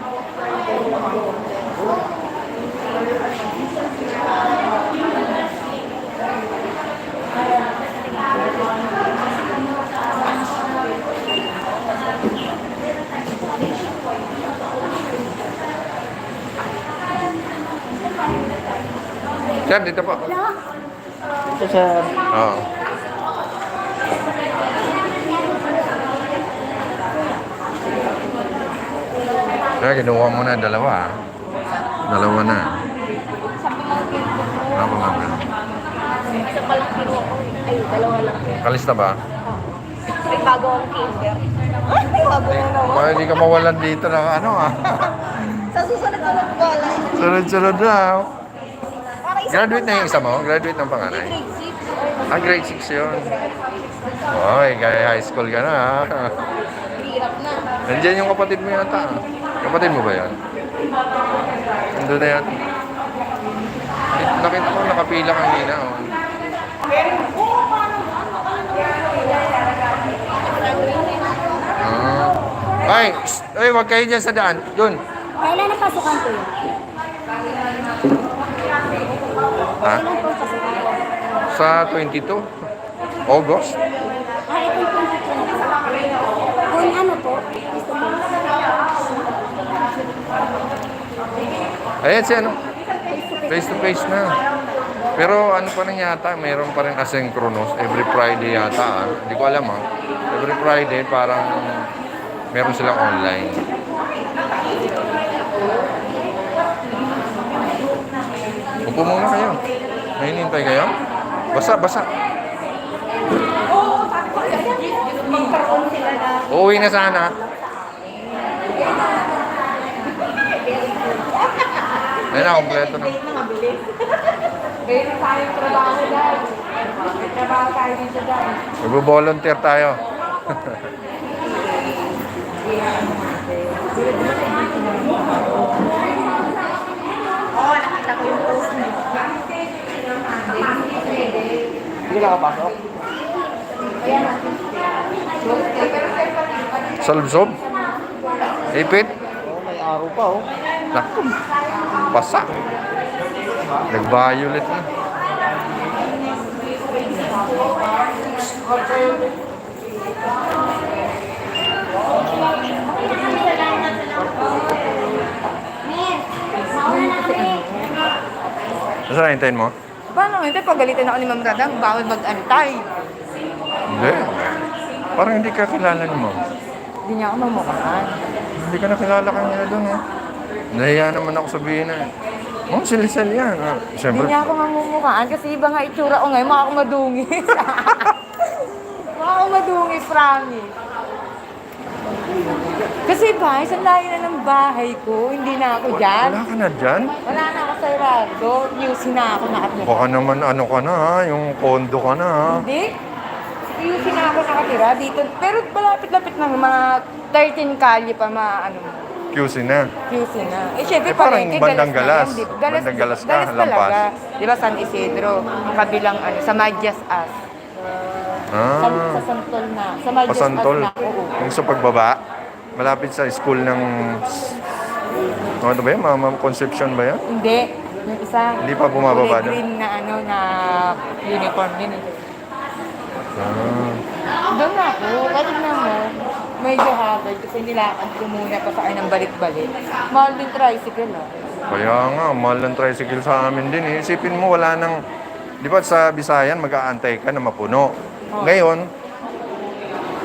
Sir, dito po. ito, sir. Oo. Kaya kinuha mo na dalawa. Dalawa na. Ano nga ba? Isa pa lang kinuha ko. Ay, dalawa lang. Kalista ba? May bago akong kinder. Bago na naman. Baka hindi ka mawalan dito ng Sa susunod ko lang wala. Sunod-sunod na. Para isa Graduate na yung isa mo? Graduate ng panganay? grade 6. Grade 6 yun. Oy, kaya high school ka na ha. Hirap na. Nandiyan yung kapatid mo yata. Kapatid mo ba yan? Nandun na yan. Nakita ko nakapila kanina. Oh. Ay, wag kayo dyan sa daan. Doon. Kailan napasukan ko yun? Ha? Kailan po pasukan ko? Sa 22? August? Ah, itong contact ko na po. Kung ano po? Gusto mo? Ayan si ano? Face to face na. Pero ano pa rin yata, mayroon pa rin asynchronous every Friday yata. Hindi ko alam ha. Every Friday parang meron silang online. Upo muna kayo. May hinihintay kayo? Basa. Uuwi na sana. Ayun na, kompleto na. Meron tayong trabaho dahil. May trabaho tayo dito dahil. Mag-volunteer tayo. Oo, nakita ko yung post niya. Hindi nakapasok. Salubsob? Ipit? Oo, may araw pa, oh. Naku, pasa. Nag-violet na. Saan hintayin mo? Paano hindi? Pagalitan ako ni Ma'am Radang, bawal mag-antay. Hindi. Parang hindi ka kilala ni Ma'am. Hindi niya ako mamukhaan. Hindi ka nakilala kanina doon eh. Nahiya naman ako sabihin na. Oh, silisal yan. Hindi Siyempre, niya ako mamumukhaan kasi iba nga itsura ko ngayon, mukha akong madungis. Mukha akong madungis, promise. Kasi ba, isang layo na ng bahay ko, hindi na ako dyan. wala ka na dyan. Wala na ako sa Irardo, UC na ako nakatira. Baka naman ano ka na ha, yung kondo ka na ha. Hindi. UC na ako nakatira dito. Pero malapit-lapit ng mga 13 kalye pa ano, QC na. QC na. Eh, syempre, Parang palengke, bandang na galas. yan, di ba? Bandang galas ka, Galas lampas. talaga. Di ba, San Isidro, kabilang sa Madyas As. Sa Ah, Santol na. Sa Madyas Pasantol. As na. Oo. Yung sa pagbaba, malapit sa school ng... Ano ba yun? Mama Conception ba yan? Hindi. Yung isa. Hindi pa bumababa kulay doon? green na na uniform din. Ah. Doon na ako. Katignan mo. medyo haggard kasi nilakad ko muna pa sa ng balik-balik. Mahal din tricycle ah. Kaya nga, mahal ng tricycle sa amin din eh. Isipin mo, wala nang... Di ba sa Bisayan, mag-aantay ka na mapuno. Ngayon,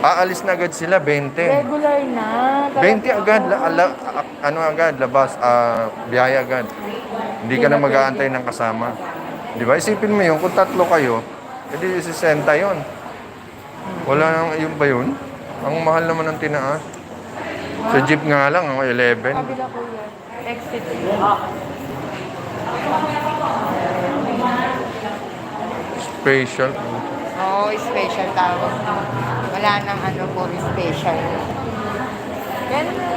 aalis na agad sila, 20. Regular na. 20 agad, ano agad, labas, biyaya agad. Hindi ka na mag-aantay ng kasama. Di ba? Isipin mo yun, kung tatlo kayo, edi 60 yun. Wala nang, yun ba yun? Ang mahal naman ng tinaas. Sa jeep nga lang, 11. Kabila ko yan. Exit. Special. Oo, special tawag. Wala nang ano po, special. Yan na.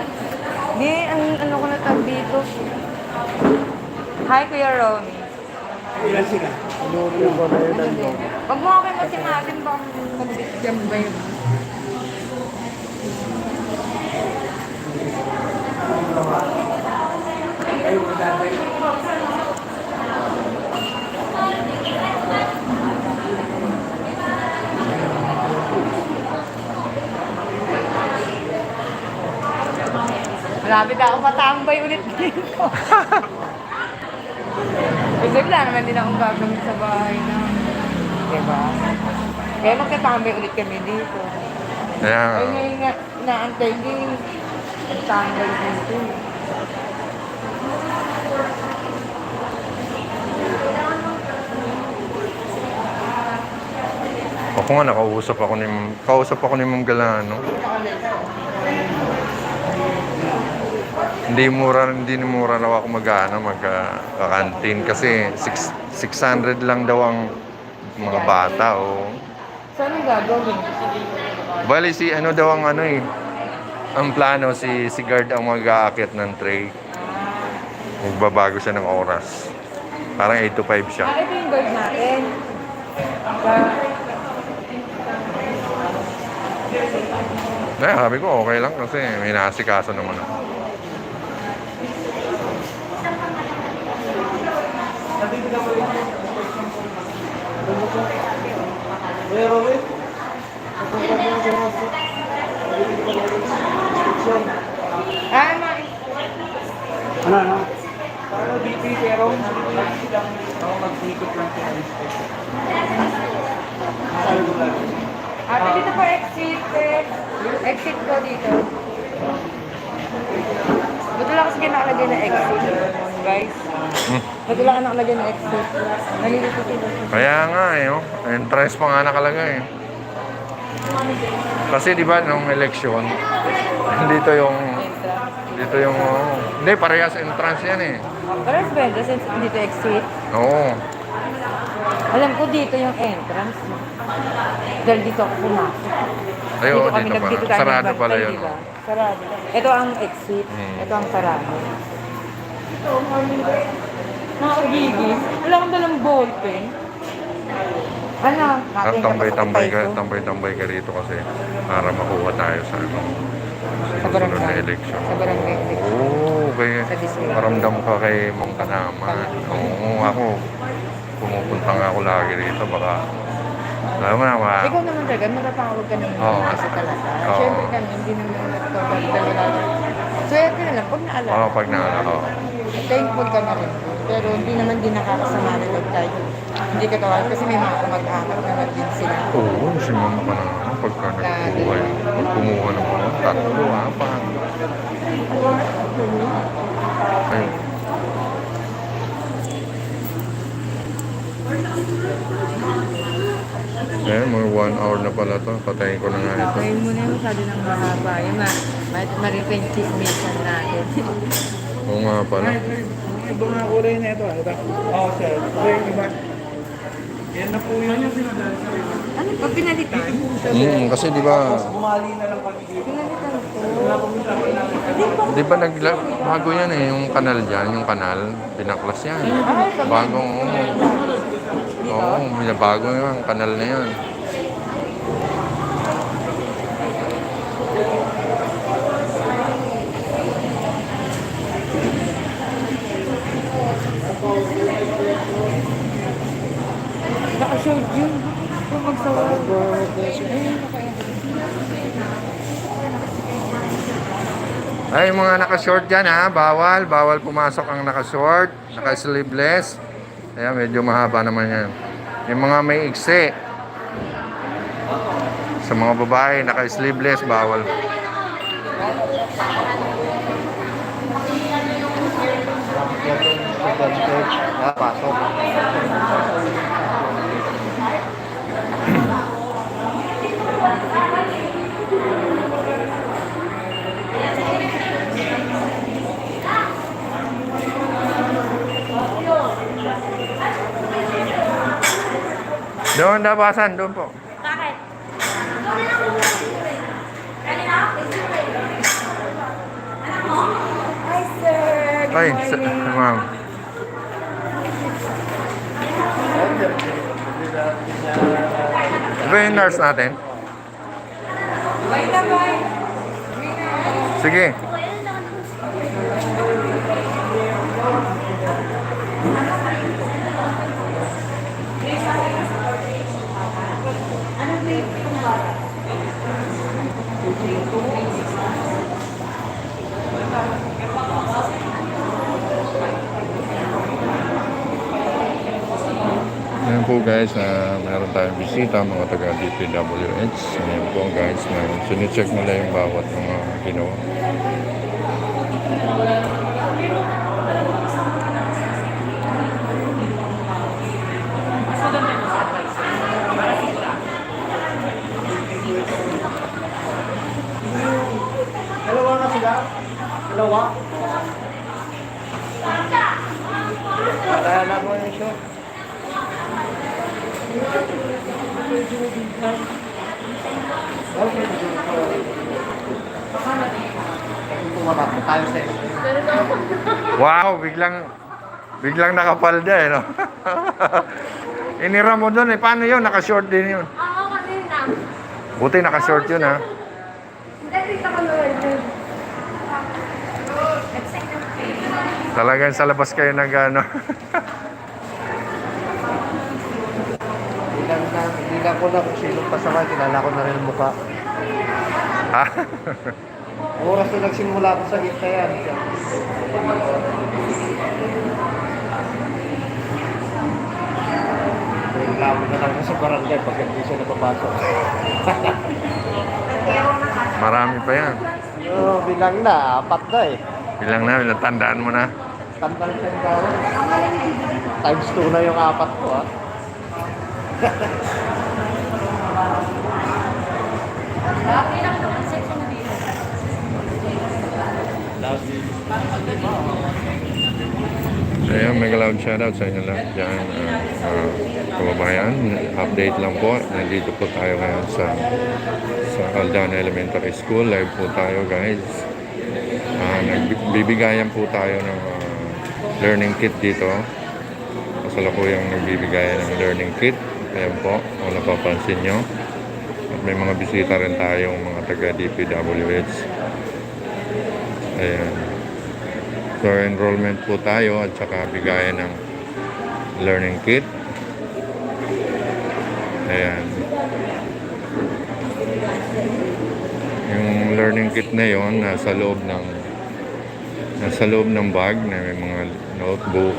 Di, ano ko na tag dito. Hi, Kuya Romy. Ilan sila? Inuwi ko na yun ang Wag mo akin masimasin, baka mag-jam ba yun? Malapit ako matambay ulit dito. Kasi wala naman din akong gagawin sa bahay na. Diba? Kaya magkatambay ulit kami dito. Kaya nga. Ay ngayon nga, inaantay din. Ang tambay dito. Ako nga, kausap ako ni Ma'am Galano. Hindi mura raw ako mag-kantin kasi 600 lang daw ang mga bata o. Saan ang gagawin? Bali si ano daw ang ano eh. Ang plano si guard ang mag-aakyat ng tray. Magbabago siya ng oras. Parang 8 to 5 siya. Ito yung guard natin. Sabi ko okay lang kasi may nasikaso naman ako. Ano? Ate, dito po exit. Exit ko dito. Ba't wala kasi nakalagay na exit, guys? Ba't wala ka nakalagay na exit? Nalilito sila. Kaya nga eh, oh. Entrance pa nga nakalagay eh. Kasi di ba nung eleksyon, dito yung, hindi, parehas entrance yan eh. Parang pwede, since dito exit. Oo. Alam ko dito yung entrance. Dahil dito ako pumasok. Ay, oo, dito pala. tayo Sarado nagbantay, pala yun. diba? Sarado. Ito ang exit. Ito ang sarado. Ito, nakagigis. Wala kang dalang ballpen. Ano? Natin Tambay-tambay ka rito kasi para makuha tayo sa ano, Sa susunod na barangay. eleksyon. Sa barangay election. Oo, kaya Sa district. paramdam ka kay Mang Kanaman. Oo, ako, pumupunta nga ako lagi rito, baka, alam mo na, Ikaw naman talaga, matatawag ka naman Oo. kasi talaga. Oo. Siyempre kami, hindi naman natawag talaga. Swerte na lang, pag naalala. oo, pag naalala ko. Thankful ka na rin. Pero hindi naman din nakakasama na lang tayo. Hindi ka tawag kasi may mga kamag-anak naman din sila. Oo, si Mama Kanaman, pagka nagkuha yun, pag kumuha ng mga 3, 4. Ayun. Ayan, mga 1 hour na pala to. Patayin ko na nga ito. Ngayon muna yung masyado ng mahaba. Yung ma-repent mission natin. Oo nga pala. Ito nga kulay na ito. Oo, sir. Ito yung iba. Yan na po yun. Ano? Pag pinalitan? Kasi di ba, Bumali na lang kami dito. Pinalitan ko. di ba bago yan eh, yung kanal dyan, yung kanal, binaklas yan. Bagong, oo, bago yan, kanal na yan. Naka-short yun. Kung magsawa. Ayun, naka Ay, yung mga naka-short dyan ha, bawal. Bawal pumasok ang naka-short, naka-sleeveless. Ayan, medyo mahaba naman yan. Yung mga may iksi. Sa mga babae, naka-sleeveless, bawal. Pasok. Doon, dabasan, doon po. Hi, sir. Ay, ma'am. Ito yung nurse natin. Bye na, bye. Sige. Ayan po guys, meron tayong bisita, mga taga DPWH. Ayan po guys, sinicheck nila yung bawat mga ginawa. Dalawa na sila. Dalawa. Kaya mo yung show. Pumarap tayo sa Wow, biglang nakapalda eh, no? Inira mo doon eh. Paano yun? Naka-short din yun. Oo, kanina. Buti naka-short yun ha. Hindi, dito ko naman yun. Talagang sa labas kayo nag-ano. Hindi lang ko na kung sino pasama, kilala ko na rin ang mukha. Ha? Oras na nagsimula ako sa gitna yan. Reklamo na lang sa barangay pag hindi siya napapasok. Marami pa yan. Bilang na, 4 na eh. Bilang na, tandaan mo na. Tandang tanda. Times 2 na yung 4 ko ah. Ayan, mega loud shoutout sa inyo lahat dyan. Kababayan, update lang po. Nandito po tayo ngayon sa Aldana Elementary School. Live po tayo guys. Nagbibigayan po tayo ng learning kit dito. Kasalukuyang nagbibigayan ng learning kit. Ayan po, kung napapansin nyo. At may mga bisita rin tayong mga taga DPWH. Ayan. So, enrollment po tayo at saka bigayan ng learning kit. Ayan. Yung learning kit na yon nasa loob ng bag na may mga notebook.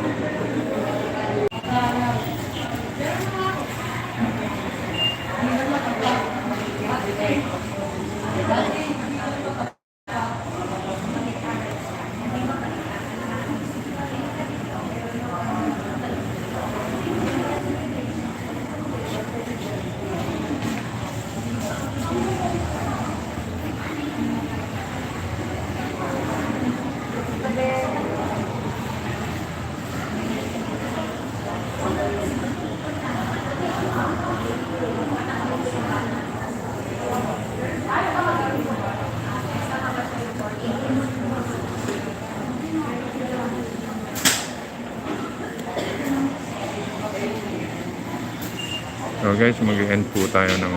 So guys, mag-end po tayo ng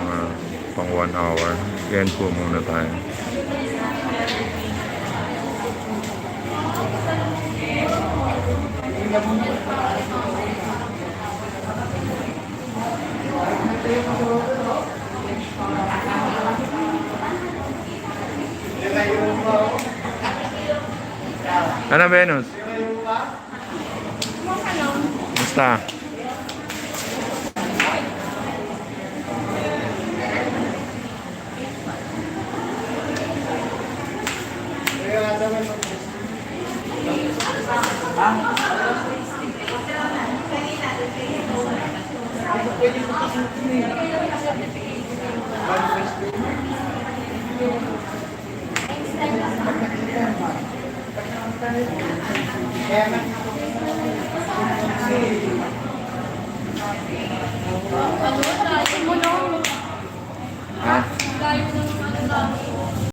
pang 1 hour. End po muna tayo. Ano, Venus? Basta. Ha?